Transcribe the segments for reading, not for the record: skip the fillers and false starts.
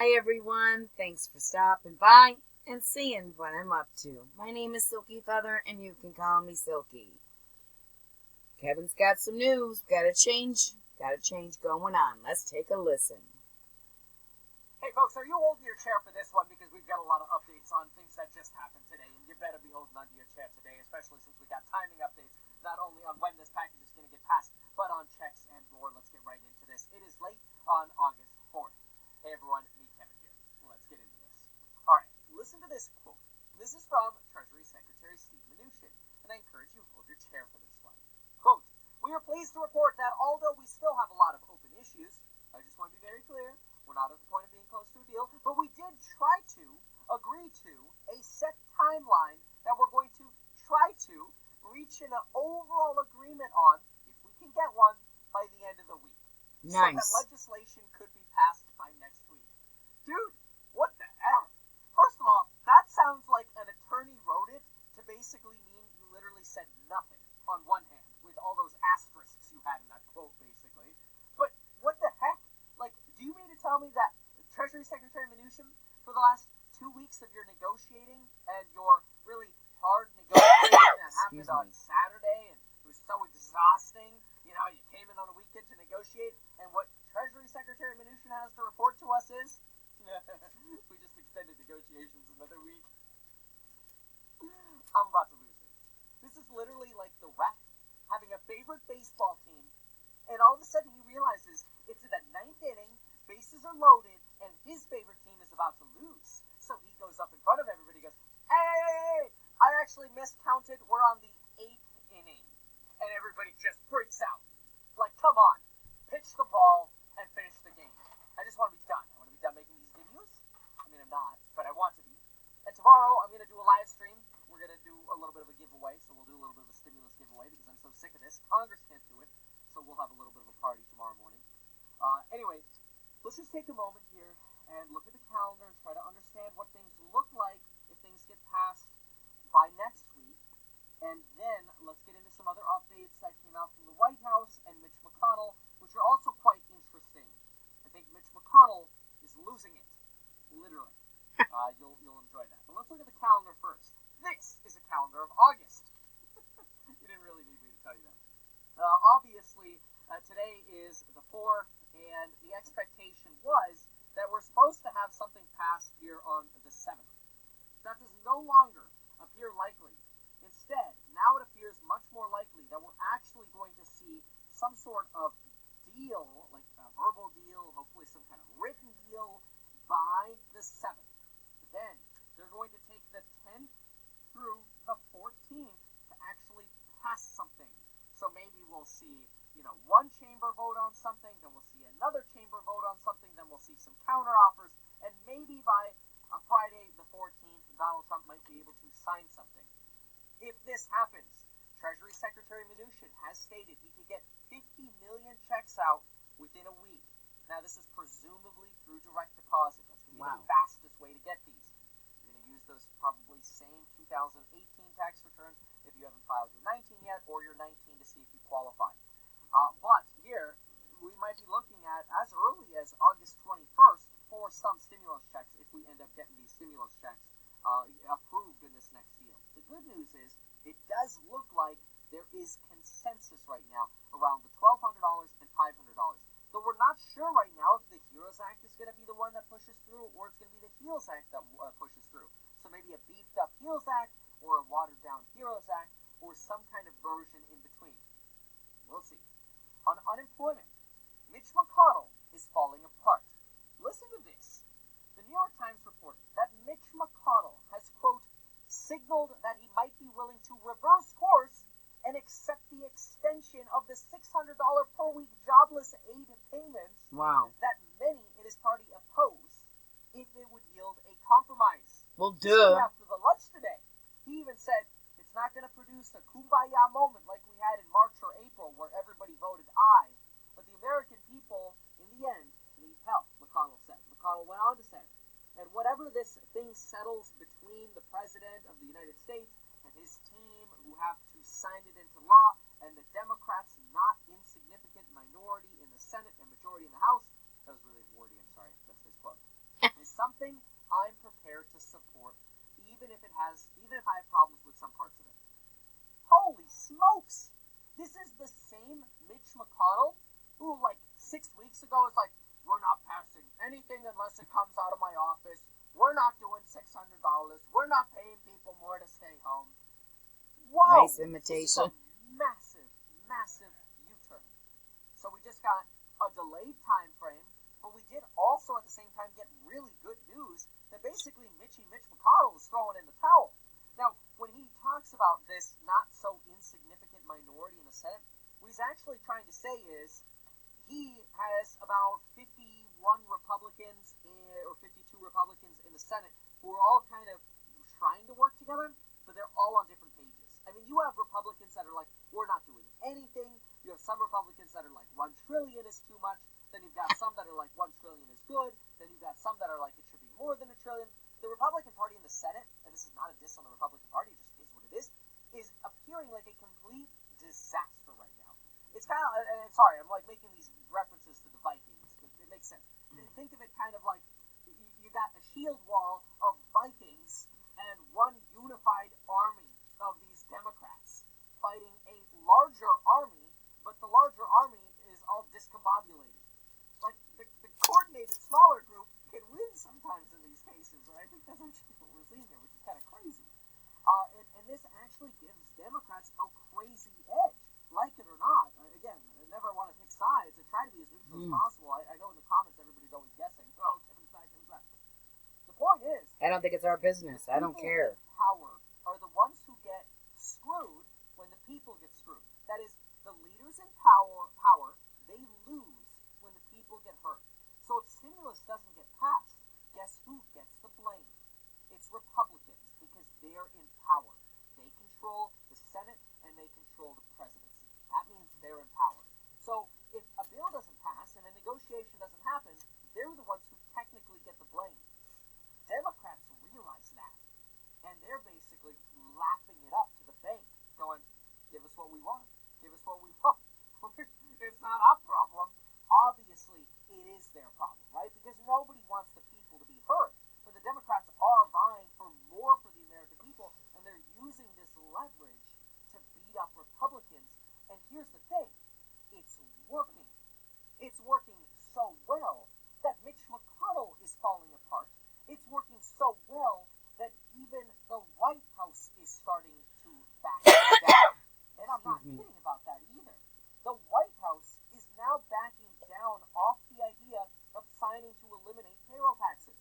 Hi everyone, thanks for stopping by and seeing what I'm up to. My name is Silkyfeather and you can call me Silky. Kevin's got some news, got a change going on. Let's take a listen. Hey folks, are you holding your chair for this one? Because we've got a lot of updates on things that just happened today, and you better be holding onto your chair today, especially since we got timing updates, not only on when this package is going to get passed, but on checks and more. Let's get right into this. It is late on August 4th. Hey everyone, meet Kevin here. Let's get into this. Alright, listen to this quote. This is from Treasury Secretary Steve Mnuchin, and I encourage you to hold your chair for this one. Quote, "We are pleased to report that although we still have a lot of open issues, I just want to be very clear, we're not at the point of being close to a deal, but we did try to agree to a set timeline that we're going to try to reach an overall agreement on, if we can get one, by the end of the week. Nice. So that legislation could be passed by next week." Dude, what the hell? First of all, that sounds like an attorney wrote it to basically mean you literally said nothing on one hand, with all those asterisks you had in that quote, basically. But what the heck? Like, do you mean to tell me that Treasury Secretary Mnuchin, for the last 2 weeks of your negotiating and your really hard negotiating that happened on Saturday, and it was so exhausting, you know, you came in on a weekend to negotiate, and what Treasury Secretary Mnuchin has to report to us is, we just extended negotiations another week. I'm about to lose it. This is literally like the ref having a favorite baseball team, and all of a sudden he realizes it's in the ninth inning, bases are loaded, and his favorite team is about to lose. So he goes up in front of everybody and goes, "Hey, I actually miscounted. We're on the 8th inning." And everybody just freaks out. Like, come on. Pitch the ball and finish the game. I just want to be done. I want to be done making these videos. I mean, I'm not, but I want to be. And tomorrow I'm going to do a live stream. We're going to do a little bit of a giveaway, so we'll do a little bit of a stimulus giveaway because I'm so sick of this. Congress can't do it, so we'll have a little bit of a party tomorrow morning. Anyway, let's just take a moment here and look at the calendar and try to understand what things look like if things get passed by next week. And then let's get into some other updates that came out from the White House and Mitch McConnell, which are also quite interesting. I think Mitch McConnell is losing it, literally. You'll enjoy that. But let's look at the calendar first. This is a calendar of August. You didn't really need me to tell you that. Obviously, today is the 4th, and the expectation was that we're supposed to have something passed here on the 7th. That does no longer appear likely. Instead, now it appears much more likely that we're actually going to see some sort of deal, like a verbal deal, hopefully some kind of written deal, by the 7th. Then, they're going to take the 10th through the 14th to actually pass something. So maybe we'll see, one chamber vote on something, then we'll see another chamber vote on something, then we'll see some counteroffers, and maybe by Friday the 14th, Donald Trump might be able to sign something. If this happens, Treasury Secretary Mnuchin has stated he could get 50 million checks out within a week. Now, this is presumably through direct deposit. That's going to be the fastest way to get these. You're going to use those probably same 2018 tax returns if you haven't filed your 19 yet, or your 19 to see if you qualify. But here, we might be looking at as early as August 21st for some stimulus checks if we end up getting these stimulus checks approved in this next deal. The good news is it does look like there is consensus right now around the $1,200 and $500. Though we're not sure right now if the HEROES Act is going to be the one that pushes through, or it's going to be the HEALS Act that pushes through. So maybe a beefed up HEALS Act, or a watered down HEROES Act, or some kind of version in between. We'll see. On unemployment, Mitch McConnell is falling apart. Listen to this. The New York Times reported that Mitch McConnell has, quote, signaled that he might be willing to reverse course and accept the extension of the $600 per week jobless aid payments that many in his party oppose if it would yield a compromise. Well, duh. After the lunch today, he even said it's not going to produce a kumbaya moment like we had in March or April where everybody voted aye, but the American people, in the end, need help, McConnell said. McConnell went on to say, and whatever this thing settles between the President of the United States and his team who have to sign it into law, and the Democrats' not insignificant minority in the Senate and majority in the House, that was really wordy, I'm sorry, that's his quote. to support, even if I have problems with some parts of it. Holy smokes! This is the same Mitch McConnell who, like, 6 weeks ago was like, we're not passing anything unless it comes out of my office. We're not doing $600. We're not paying people more to stay home. Whoa! Nice imitation. This is a massive, massive U-turn. So we just got a delayed time frame, but we did also at the same time get really good news that basically Mitch McConnell is throwing in the towel. Now, when he talks about this not so insignificant minority in the Senate, what he's actually trying to say is he has about 51 Republicans or 52 Republicans in the Senate who are all kind of trying to work together, but they're all on different pages. I mean, you have Republicans that are like, we're not doing anything. You have some Republicans that are like, $1 trillion is too much. Then you've got some that are like, $1 trillion is good. Then you've got some that are like, it should be more than $1 trillion. The Republican Party in the Senate, and this is not a diss on the Republican Party, it just is what it is appearing like a complete disaster right now. It's kind of, and sorry, I'm like making these references to the Vikings, but it makes sense. Think of it kind of like you got a shield wall of Vikings and one unified army of these Democrats fighting a larger army, but the larger army is all discombobulated. Like, the coordinated smaller group can win sometimes in these cases, and I think that's actually what we're seeing here, which is kind of crazy. And this actually gives Democrats a crazy edge, like it or not. Again, I never want to pick sides. I try to be as neutral as possible. I know in the comments everybody's always guessing. Oh, Kevin's back. The point is, I don't think it's our business. I don't care. Power are the ones who get screwed when the people get screwed. That is, the leaders in power, they lose when the people get hurt. So if stimulus doesn't get passed, guess who gets the blame? It's Republicans, because they're in power. They control the Senate and they control the presidency. That means they're in power. So if a bill doesn't pass and a negotiation doesn't happen, they're the ones who technically get the blame. Democrats realize that, and they're basically laughing it up to the bank, going, give us what we want. Give us what we want. It's not our problem. Obviously, it is their problem, right? Because nobody wants the people to be hurt. But the Democrats are vying for more for the American people, and they're using this leverage to beat up Republicans. And here's the thing. It's working. It's working so well that Mitch McConnell is falling apart. It's working so well that even the White House is starting to back down. And I'm not kidding about that either. The White House is now backing down off the idea of signing to eliminate payroll taxes.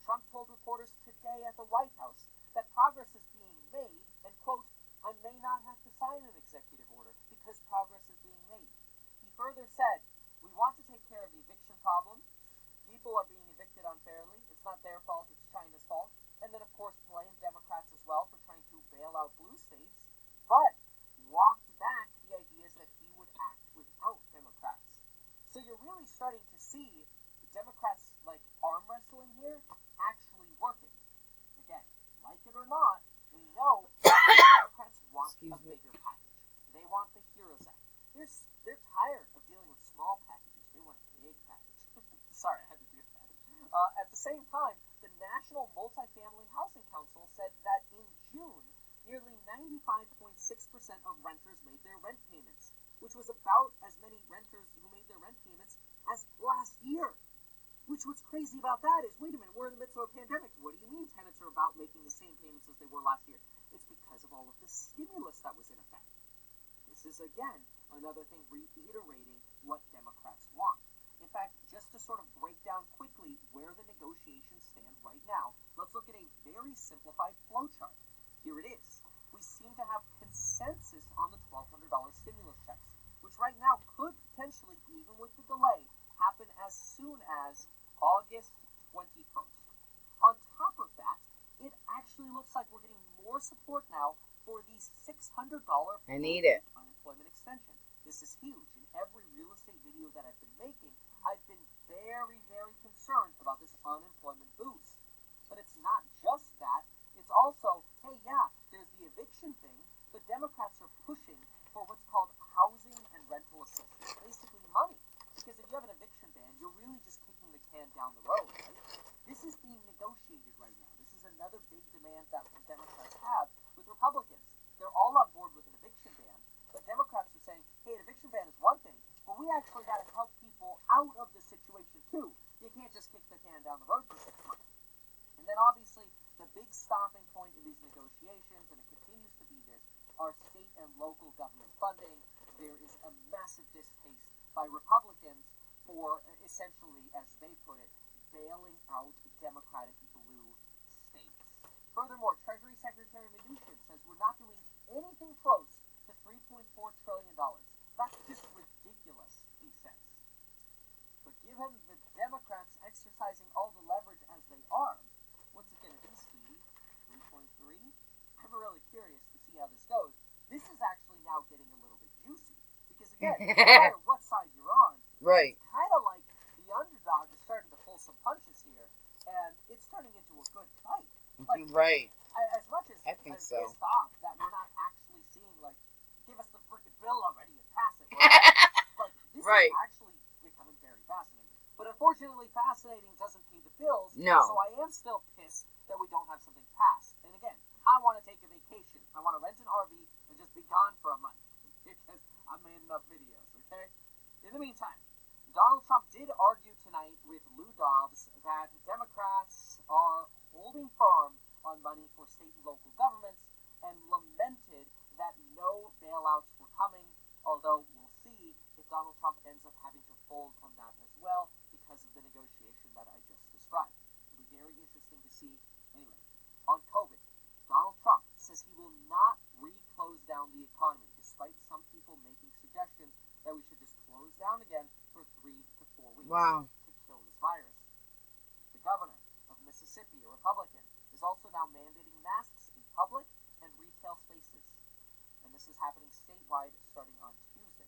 Trump told reporters today at the White House that progress is being made, and, quote, I may not have to sign an executive order because progress is being made. He further said, we want to take care of the eviction problem. People are being evicted unfairly. It's not their fault, it's China's fault. And then, of course, blame Democrats as well for trying to bail out blue states, but walked back the ideas that he would act without Democrats. So you're really starting to see Democrats, like, arm wrestling here actually working. Again, like it or not, we know Democrats want a bigger package. They want the HEROES Act. They're tired of dealing with small packages. They want a big package. Sorry, I had to do that. At the same time, the National Multifamily Housing Council said that in June, nearly 95.6% of renters made their rent payments, which was about as many renters who made their rent payments as last year. Which what's crazy about that is, wait a minute, we're in the midst of a pandemic. What do you mean tenants are about making the same payments as they were last year? It's because of all of the stimulus that was in effect. This is, again, another thing reiterating what Democrats want. In fact, just to sort of break down quickly where the negotiations stand right now, let's look at a very simplified flowchart. Here it is. We seem to have consensus on the $1,200 stimulus checks, which right now could potentially, even with the delay, happen as soon as August 21st. On top of that, it actually looks like we're getting more support now for the $600 unemployment extension. This is huge. In every real estate video that I've been making, I've been very, very concerned about this unemployment boost. But it's not just that. It's also, hey, yeah, there's the eviction thing, but Democrats are pushing for what's called housing and rental assistance, basically money. Because if you have an eviction ban, you're really just kicking the can down the road, right? This is being negotiated right now. This is another big demand that Democrats have with Republicans. They're all on board with an eviction ban, but Democrats are saying, hey, an eviction ban is one thing, but we actually got to help people out of the situation too. You can't just kick the can down the road for 6 months. And then obviously the big stopping point in these negotiations, and it continues to be this, are state and local government funding. There is a massive distaste by Republicans for essentially, as they put it, bailing out Democratic blue states. Furthermore, Treasury Secretary Mnuchin says we're not doing anything close to $3.4 trillion. That's just ridiculous, he says. But given the Democrats exercising all the leverage as they are, what's it going to be, Stevie? 3.3? I'm really curious to see how this goes. This is actually now getting a little bit juicy. Because again, no matter what side you're on, Right. it's kind of like the underdog is starting to pull some punches here, and it's turning into a good fight. Like, Right. As much as I think so. pissed off that we're not actually seeing, like, give us the freaking bill already and pass it. Like, this Right. is actually becoming very fascinating. But unfortunately, fascinating doesn't pay the bills. No. So I am still pissed that we don't have something passed. And again, I want to take a vacation. I want to rent an RV and just be gone for a month because I made enough videos, okay? In the meantime, Donald Trump did argue tonight with Lou Dobbs that Democrats are holding firm on money for state and local governments and lamented that no bailouts were coming, although we'll see if Donald Trump ends up having to fold on that as well because of the negotiation that I just described. It'll be very interesting to see. Anyway, on COVID, Donald Trump says he will not re-close down the economy, despite some people making suggestions that we should just close down again for 3 to 4 weeks to kill this virus. The governor of Mississippi, a Republican, is also now mandating masks in public and retail spaces. And this is happening statewide starting on Tuesday.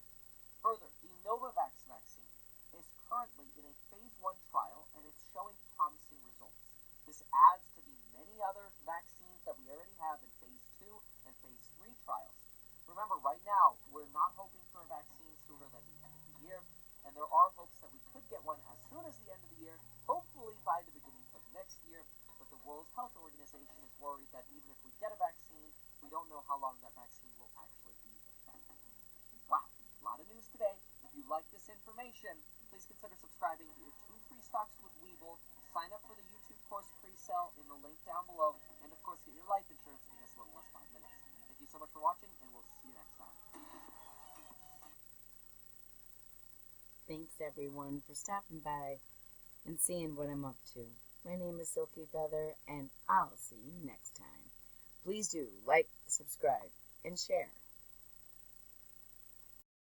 Further, the Novavax vaccine is currently in a phase 1 trial and it's showing promising results. This adds to the many other vaccines that we already have in phase 2 and phase 3 trials. Remember, right now, we're not hoping for a vaccine sooner than the end of the year, and there are hopes that we could get one as soon as the end of the year, hopefully by the beginning of next year, but the World Health Organization is worried that even if we get a vaccine, we don't know how long that vaccine will actually be effective. Wow, a lot of news today. If you like this information, please consider subscribing to your 2 free stocks with Webull. Sign up for the YouTube course pre-sale in the link down below, and of course get your life insurance in as little as 5 minutes. Thank you so much for watching, and we'll see you next time. Thanks, everyone, for stopping by and seeing what I'm up to. My name is Silkyfeather, and I'll see you next time. Please do like, subscribe, and share.